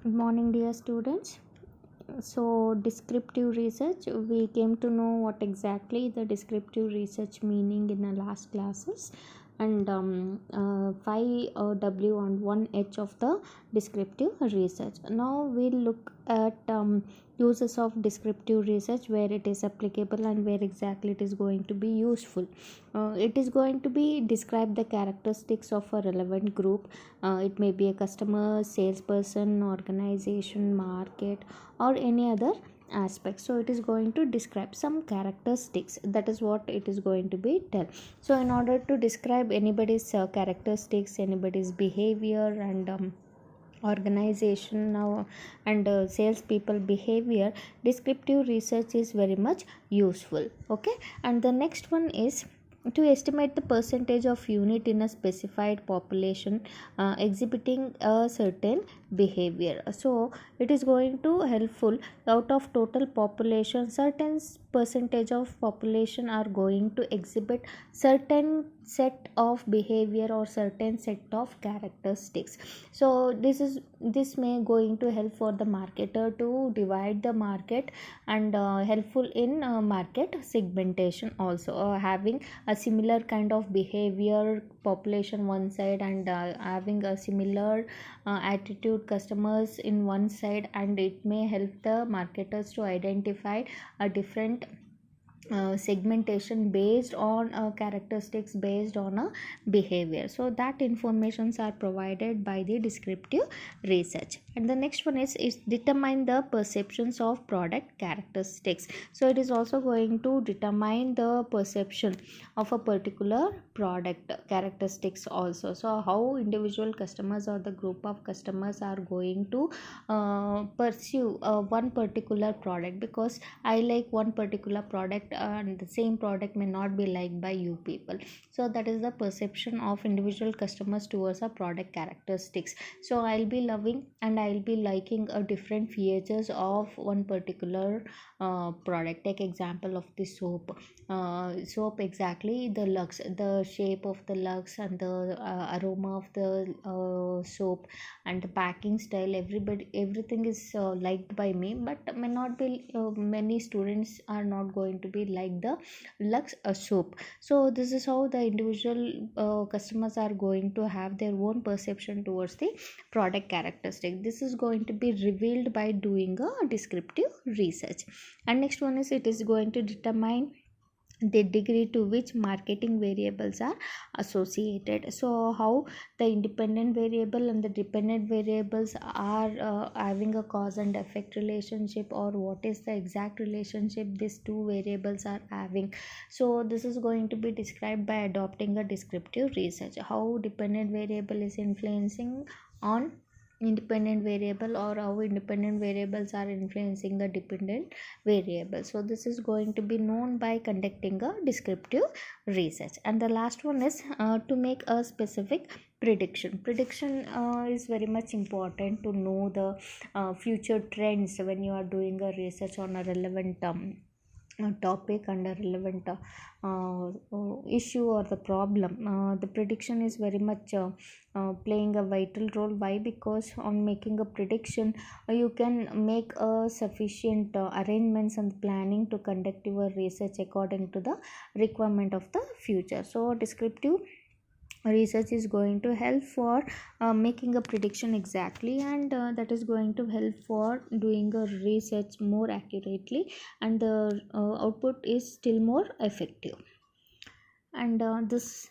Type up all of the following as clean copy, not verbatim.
Good morning, dear students. So, descriptive research, we came to know what exactly the descriptive research meaning in the last classes, and 5W and 1H of the descriptive research. Now, we'll look at uses of descriptive research, where it is applicable and where exactly it is going to be useful. It is going to be describe the characteristics of a relevant group. It may be a customer, salesperson, organization, market, or any other aspect. So it is going to describe some characteristics. That is what it is going to be tell. So in order to describe anybody's characteristics, anybody's behavior, and organization now, and salespeople behavior, descriptive research is very much useful. Okay, and the next one is to estimate the percentage of unit in a specified population exhibiting a certain behavior. So it is going to helpful. Out of total population, certain percentage of population are going to exhibit certain set of behavior or certain set of characteristics. So this may going to help for the marketer to divide the market, and helpful in market segmentation also, having a similar kind of behavior population one side, and having a similar attitude customers in one side, and it may help the marketers to identify a different segmentation based on characteristics, based on a behavior. So that informations are provided by the descriptive research. And the next one is determine the perceptions of product characteristics. So it is also going to determine the perception of a particular product characteristics also. So how individual customers or the group of customers are going to pursue one particular product, because I like one particular product and the same product may not be liked by you people. So that is the perception of individual customers towards a product characteristics. So I'll be loving and I'll be liking a different features of one particular product. Take example of the soap, exactly the lux, the shape of the lux, and the aroma of the soap, and the packing style, everything is liked by me, but may not be many students are not going to be like the lux soap. So this is how the individual customers are going to have their own perception towards the product characteristic. This is going to be revealed by doing a descriptive research. And next one is it is going to determine the degree to which marketing variables are associated. So how the independent variable and the dependent variables are having a cause and effect relationship, or what is the exact relationship these two variables are having. So this is going to be described by adopting a descriptive research. How dependent variable is influencing on independent variable, or how independent variables are influencing the dependent variable. So this is going to be known by conducting a descriptive research. And the last one is to make a specific prediction is very much important to know the future trends when you are doing a research on a relevant topic and a relevant issue or the problem. The prediction is very much playing a vital role. Why? Because on making a prediction, you can make a sufficient arrangements and planning to conduct your research according to the requirement of the future. So descriptive research is going to help for making a prediction exactly, and that is going to help for doing a research more accurately, and the output is still more effective. And this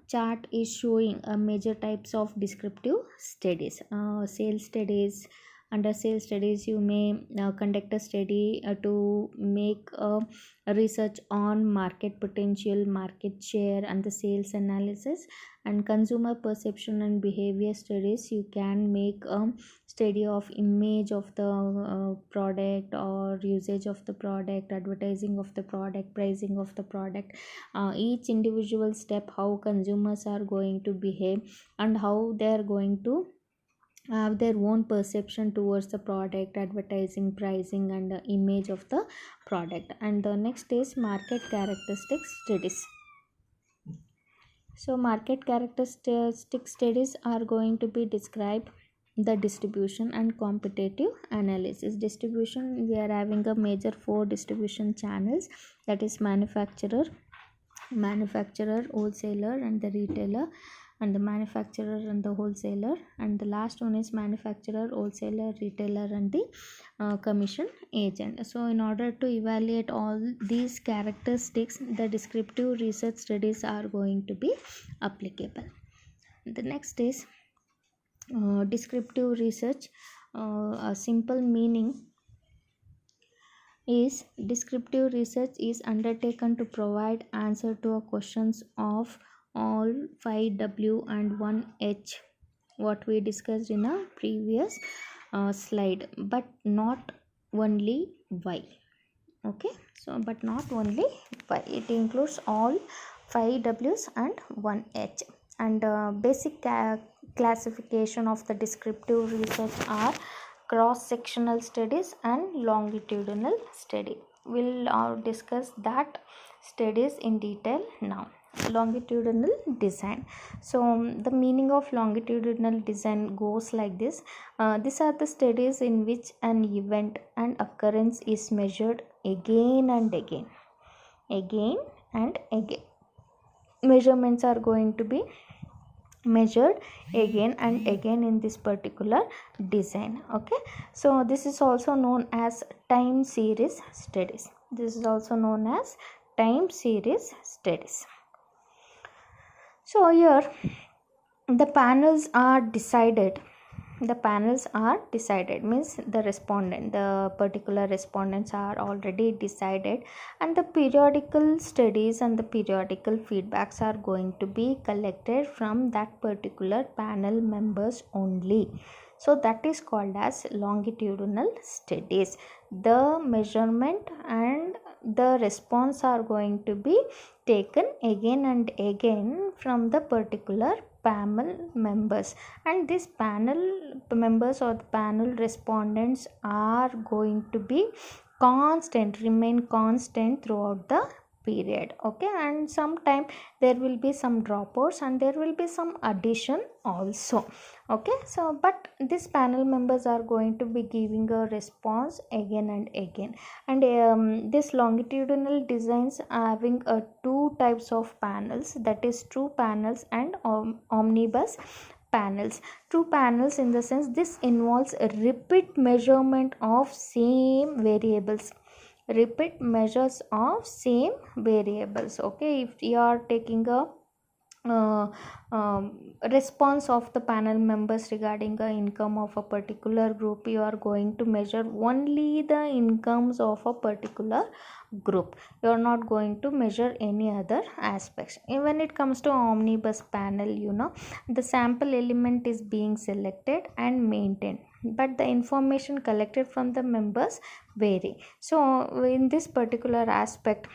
chart is showing major types of descriptive studies. Sales studies. Under sales studies, you may conduct a study to make a research on market potential, market share, and the sales analysis. And consumer perception and behavior studies, you can make a study of image of the product, or usage of the product, advertising of the product, pricing of the product. Each individual step, how consumers are going to behave, and how they are going to have their own perception towards the product, advertising, pricing, and the image of the product. And the next is market characteristics studies. So market characteristic studies are going to be described the distribution and competitive analysis. Distribution, we are having a major 4 distribution channels, that is manufacturer, wholesaler and the retailer, and the manufacturer and the wholesaler, and the last one is manufacturer, wholesaler, retailer and the commission agent. So in order to evaluate all these characteristics, the descriptive research studies are going to be applicable. The next is descriptive research. A simple meaning is descriptive research is undertaken to provide answer to a questions of all 5W and 1H, what we discussed in a previous slide, but not only why. Okay, so but not only why, it includes all 5Ws and 1H. And basic classification of the descriptive research are cross-sectional studies and longitudinal study. We'll discuss that studies in detail now. Longitudinal design. So the meaning of longitudinal design goes like this. These are the studies in which an event and occurrence is measured again and again. Measurements are going to be measured again and again in this particular design. Okay, so this is also known as time series studies. So here the panels are decided means the particular respondents are already decided, and the periodical studies and the periodical feedbacks are going to be collected from that particular panel members only. So that is called as longitudinal studies. The measurement and the response are going to be taken again and again from the particular panel members, and this panel members or the panel respondents are going to be remain constant throughout the period. Okay, and sometime there will be some dropouts and there will be some addition also. Okay, so but these panel members are going to be giving a response again and again. And this longitudinal designs are having two types of panels, that is true panels and omnibus panels. True panels in the sense this involves a repeat measurement of same variables. Okay, if you are taking a response of the panel members regarding the income of a particular group, you are going to measure only the incomes of a particular group. You are not going to measure any other aspects. When it comes to omnibus panel, the sample element is being selected and maintained, but the information collected from the members vary. So in this particular aspect,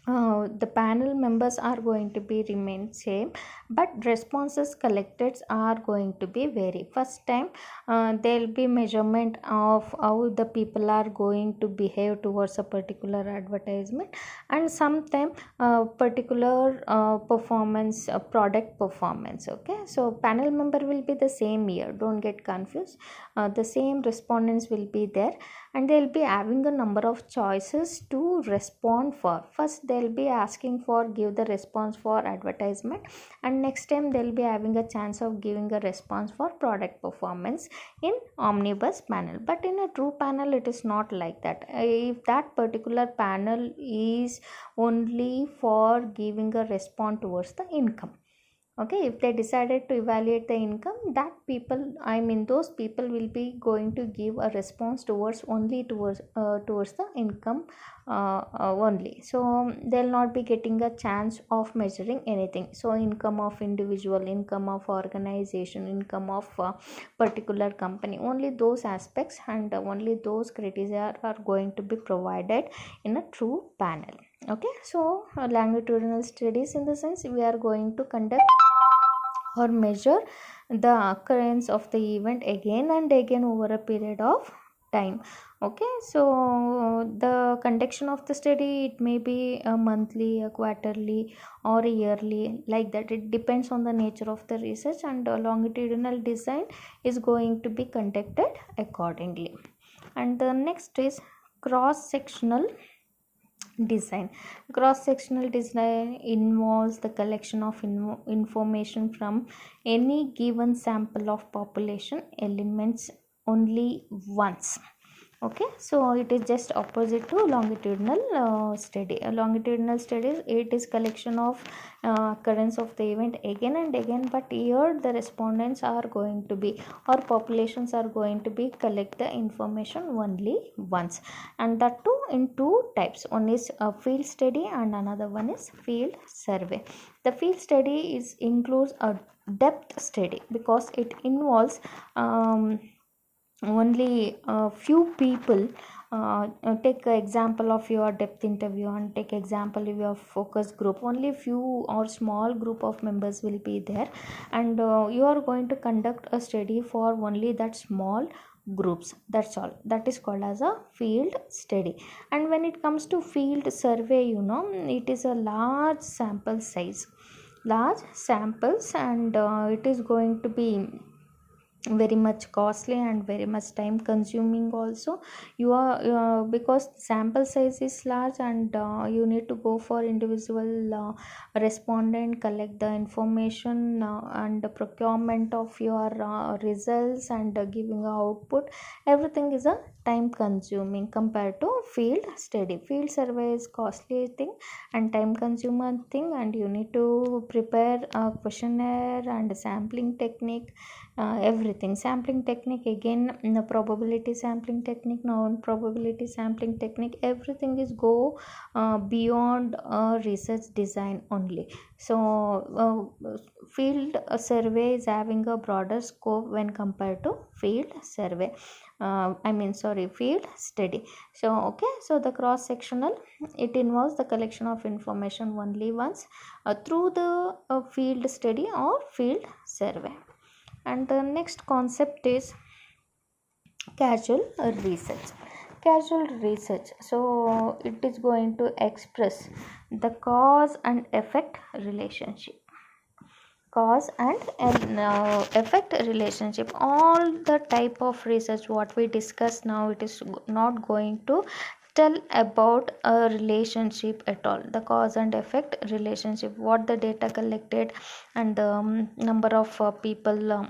the panel members are going to be remain same, but responses collected are going to be vary. First time there will be measurement of how the people are going to behave towards a particular advertisement, and sometime particular performance, product performance. Okay, so panel member will be the same here, don't get confused. The same respondents will be there, and they will be having a number of choices to respond for. First they will be asking for give the response for advertisement, and next time they will be having a chance of giving a response for product performance in omnibus panel. But in a true panel it is not like that. If that particular panel is only for giving a response towards the income, okay, if they decided to evaluate the income, those people will be going to give a response towards the income only. So they'll not be getting a chance of measuring anything. So income of individual, income of organization, income of particular company, only those aspects and only those criteria are going to be provided in a true panel. Okay, so longitudinal studies in the sense we are going to conduct or measure the occurrence of the event again and again over a period of time. Okay, so the conduction of the study, it may be a monthly, a quarterly, or a yearly, like that. It depends on the nature of the research, and longitudinal design is going to be conducted accordingly. And the next is cross sectional design. Cross sectional design involves the collection of information from any given sample of population elements only once. Okay, so it is just opposite to longitudinal study. A longitudinal study, it is collection of occurrence of the event again and again, but here the respondents are going to be, or populations are going to be, collect the information only once, and that too in two types. One is a field study and another one is field survey. The field study includes a depth study because it involves only a few people. Take an example of your depth interview, and take example of your focus group. Only few or small group of members will be there, and you are going to conduct a study for only that small groups. That's all. That is called as a field study. And when it comes to field survey, it is a large sample size, large samples, and it is going to be very much costly and very much time consuming also. You are because sample size is large, and you need to go for individual respondent, collect the information, and the procurement of your results, and giving output. Everything is a time consuming compared to field study. Field survey is costly thing and time consumer thing, and you need to prepare a questionnaire and sampling technique, everything. Sampling technique, again, the probability sampling technique, known probability sampling technique, everything is go beyond research design only. So field survey is having a broader scope when compared to field survey, field study. So okay, so the cross sectional, it involves the collection of information only once through the field study or field survey. And the next concept is casual research. Casual research, so it is going to express the cause and effect relationship. Cause and effect relationship. All the type of research what we discuss now, it is not going to tell about a relationship at all. The cause and effect relationship, what the data collected, and the number of people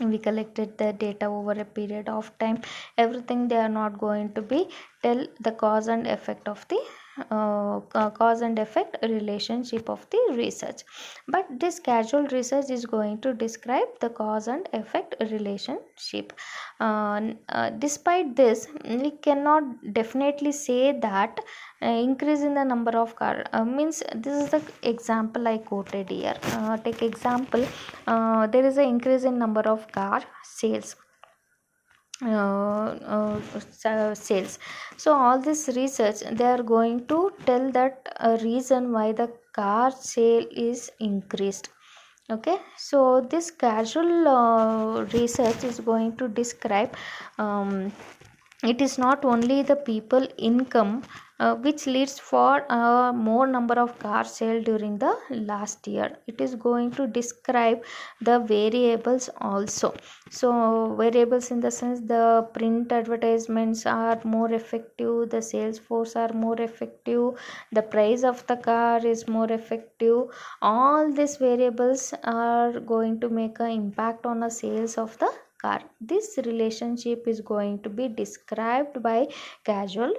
we collected the data over a period of time, everything they are not going to be tell the cause and effect of the cause and effect relationship of the research. But this casual research is going to describe the cause and effect relationship. Despite this, we cannot definitely say that increase in the number of car means, this is the example I quoted here. Take example, there is an increase in number of car sales, sales. So all this research, they are going to tell that reason why the car sale is increased. Okay, so this casual research is going to describe, it is not only the people income which leads for a more number of car sale during the last year. It is going to describe the variables also. So variables in the sense, the print advertisements are more effective, the sales force are more effective, the price of the car is more effective. All these variables are going to make an impact on the sales of the car. This relationship is going to be described by casual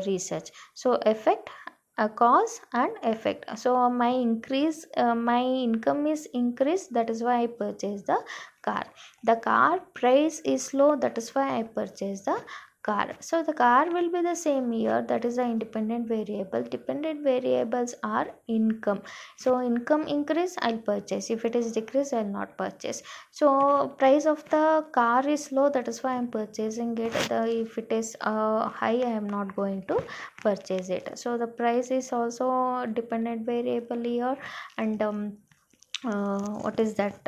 research. So effect, a cause and effect. So my income is increased, that is why I purchased the car. The car price is low, that is why I purchased the car. So the car will be the same here, that is the independent variable. Dependent variables are income. So income increase, I'll purchase. If it is decrease, I'll not purchase. So price of the car is low, that is why I'm purchasing it. If it is high, I am not going to purchase it. So the price is also dependent variable here. And what is that,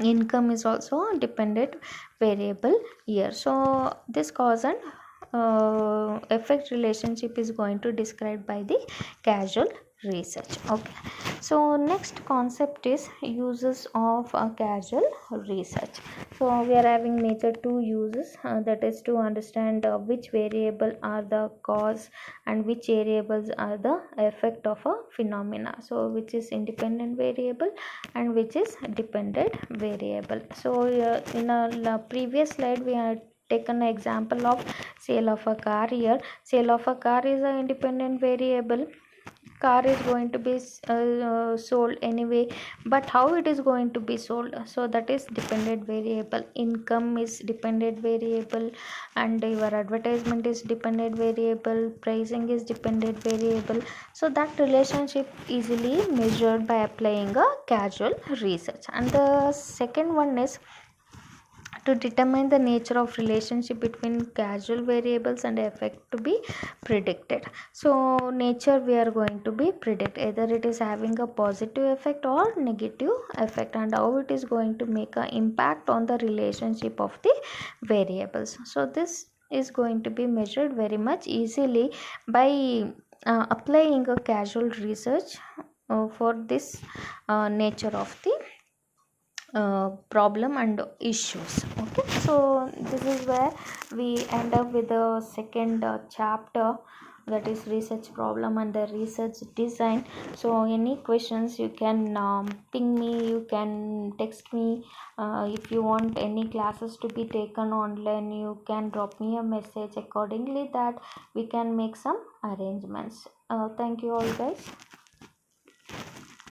income is also a dependent variable here. So this cause and effect relationship is going to described by the causal research. Okay, so next concept is uses of causal research. So we are having major two uses, that is to understand which variable are the cause and which variables are the effect of a phenomena, so which is independent variable and which is dependent variable. So in a previous slide we had taken an example of sale of a car. Here sale of a car is an independent variable. Car is going to be sold anyway, but how it is going to be sold, so that is dependent variable. Income is dependent variable, and your advertisement is dependent variable, pricing is dependent variable. So that relationship easily measured by applying a causal research. And the second one is to determine the nature of relationship between causal variables and effect to be predicted. So nature we are going to be predict either it is having a positive effect or negative effect, and how it is going to make an impact on the relationship of the variables. So this is going to be measured very much easily by applying a causal research for this nature of the problem and issues. Okay, so this is where we end up with the second chapter, that is research problem and the research design. So any questions you can ping me, you can text me. If you want any classes to be taken online, you can drop me a message. Accordingly that we can make some arrangements. Thank you all guys.